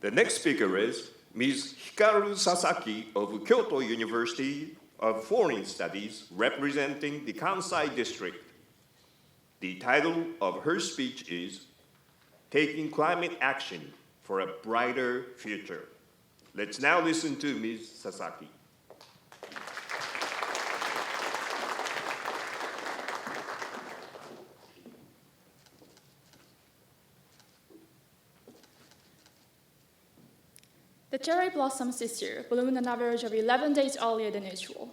The next speaker is Ms. Hikaru Sasaki of Kyoto University of Foreign Studies, representing the Kansai District. The title of her speech is Taking Climate Action for a Brighter Future. Let's now listen to Ms. Sasaki. The cherry blossoms this year bloomed an average of 11 days earlier than usual.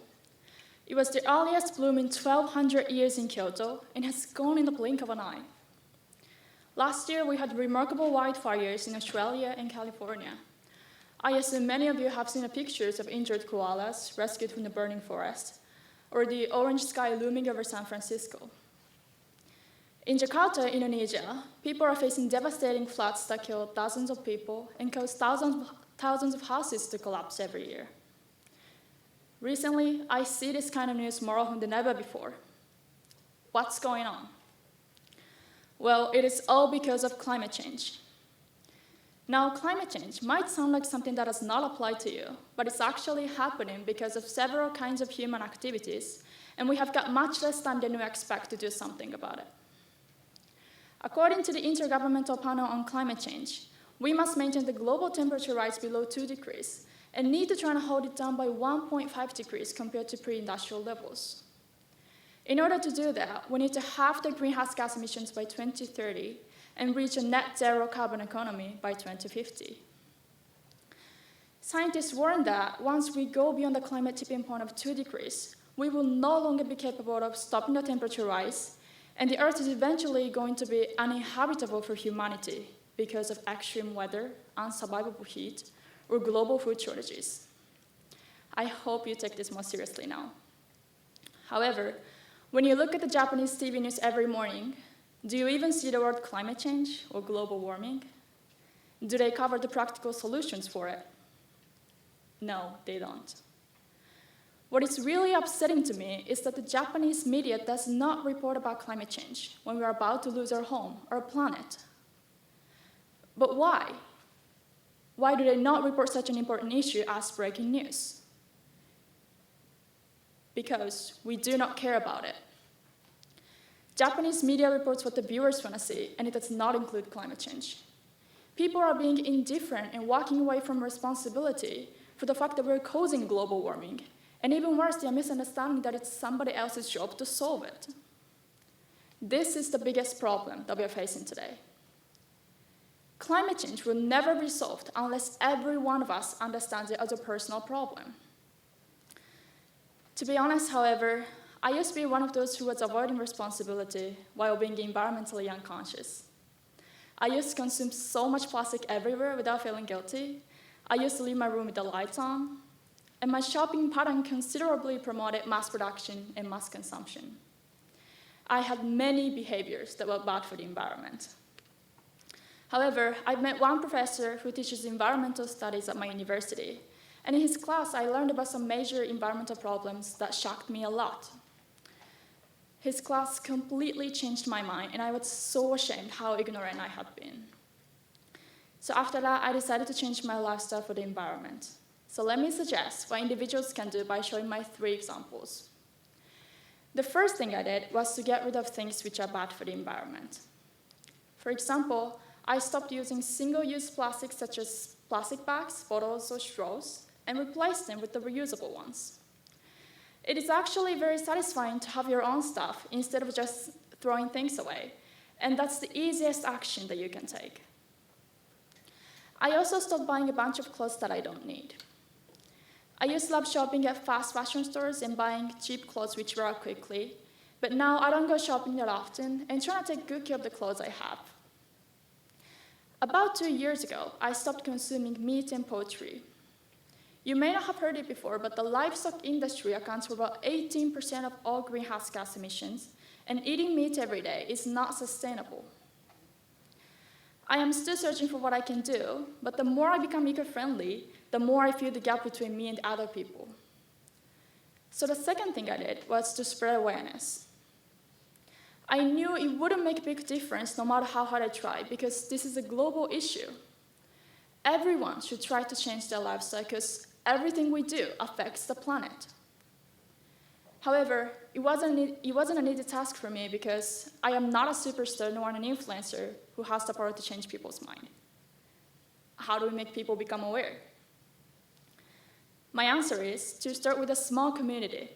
It was the earliest bloom in 1,200 years in Kyoto and has gone in the blink of an eye. Last year, we had remarkable wildfires in Australia and California. I assume many of you have seen the pictures of injured koalas rescued from the burning forest, or the orange sky looming over San Francisco. In Jakarta, Indonesia, people are facing devastating floods that kill dozens of people and cause thousands of houses to collapse every year. Recently, I see this kind of news more often than ever before. What's going on? Well, it is all because of climate change. Now, climate change might sound like something that does not apply to you, but it's actually happening because of several kinds of human activities, and we have got much less time than we expect to do something about it. According to the Intergovernmental Panel on Climate Change, we must maintain the global temperature rise below 2 degrees and need to try to hold it down by 1.5 degrees compared to pre-industrial levels. In order to do that, we need to halve the greenhouse gas emissions by 2030 and reach a net zero carbon economy by 2050. Scientists warn that once we go beyond the climate tipping point of 2 degrees, we will no longer be capable of stopping the temperature rise, and the Earth is eventually going to be uninhabitable for humanity because of extreme weather, unsurvivable heat, or global food shortages. I hope you take this more seriously now. However, when you look at the Japanese TV news every morning, do you even see the word climate change or global warming? Do they cover the practical solutions for it? No, they don't. What is really upsetting to me is that the Japanese media does not report about climate change when we are about to lose our home, our planet. But why? Why do they not report such an important issue as breaking news? Because we do not care about it. Japanese media reports what the viewers want to see, and it does not include climate change. People are being indifferent and walking away from responsibility for the fact that we're causing global warming. And even worse, they are misunderstanding that it's somebody else's job to solve it. This is the biggest problem that we are facing today. Climate change will never be solved unless every one of us understands it as a personal problem. To be honest, however, I used to be one of those who was avoiding responsibility while being environmentally unconscious. I used to consume so much plastic everywhere without feeling guilty. I used to leave my room with the lights on, and my shopping pattern considerably promoted mass production and mass consumption. I had many behaviors that were bad for the environment. However, I've met one professor who teaches environmental studies at my university, and in his class, I learned about some major environmental problems that shocked me a lot. His class completely changed my mind, and I was so ashamed how ignorant I had been. So after that, I decided to change my lifestyle for the environment. So let me suggest what individuals can do by showing my 3 examples. The first thing I did was to get rid of things which are bad for the environment. For example, I stopped using single-use plastics such as plastic bags, bottles, or straws, and replaced them with the reusable ones. It is actually very satisfying to have your own stuff instead of just throwing things away, and that's the easiest action that you can take. I also stopped buying a bunch of clothes that I don't need. I used to love shopping at fast fashion stores and buying cheap clothes which wear out quickly, but now I don't go shopping that often and try to take good care of the clothes I have. About 2 years ago, I stopped consuming meat and poultry. You may not have heard it before, but the livestock industry accounts for about 18% of all greenhouse gas emissions, and eating meat every day is not sustainable. I am still searching for what I can do, but the more I become eco-friendly, the more I feel the gap between me and other people. So the second thing I did was to spread awareness. I knew it wouldn't make a big difference no matter how hard I tried, because this is a global issue. everyone should try to change their lifestyle because everything we do affects the planet. However, it wasn't an easy task for me because I am not a superstar nor an influencer who has the power to change people's mind. How do we make people become aware? My answer is to start with a small community.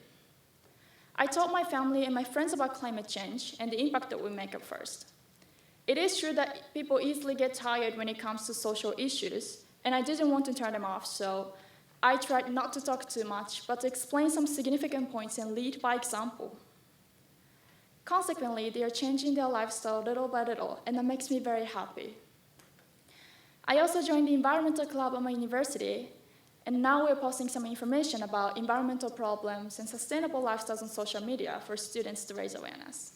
I told my family and my friends about climate change and the impact that we make at first. It is true that people easily get tired when it comes to social issues, and I didn't want to turn them off, so I tried not to talk too much, but to explain some significant points and lead by example. Consequently, they are changing their lifestyle little by little, and that makes me very happy. I also joined the environmental club at my university, and now we're posting some information about environmental problems and sustainable lifestyles on social media for students to raise awareness.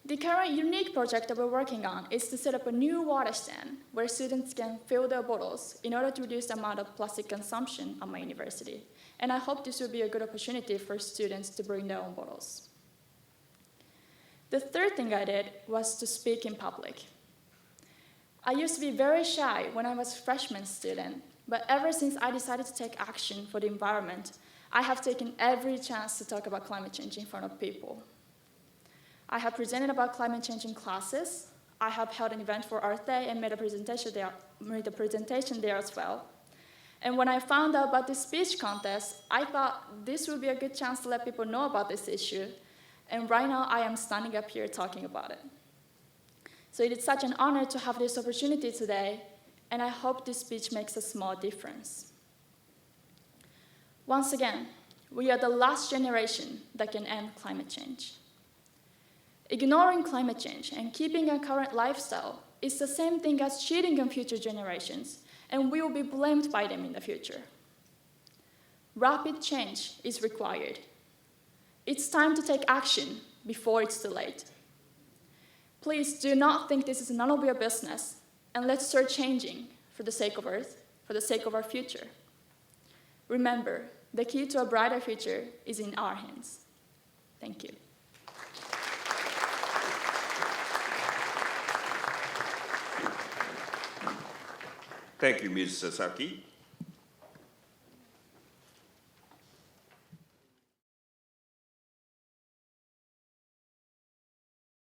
The current unique project that we're working on is to set up a new water stand where students can fill their bottles in order to reduce the amount of plastic consumption at my university. And I hope this will be a good opportunity for students to bring their own bottles. The third thing I did was to speak in public. I used to be very shy when I was a freshman student, but ever since I decided to take action for the environment, I have taken every chance to talk about climate change in front of people. I have presented about climate change in classes. I have held an event for Earth Day and made a presentation there as well. And when I found out about this speech contest, I thought this would be a good chance to let people know about this issue. And right now, I am standing up here talking about it. So it is such an honor to have this opportunity today, and I hope this speech makes a small difference. Once again, we are the last generation that can end climate change. Ignoring climate change and keeping our current lifestyle is the same thing as cheating on future generations, and we will be blamed by them in the future. Rapid change is required. It's time to take action before it's too late. Please do not think this is none of your business, and let's start changing for the sake of Earth, for the sake of our future. Remember, the key to a brighter future is in our hands. Thank you. Thank you, Ms. Sasaki.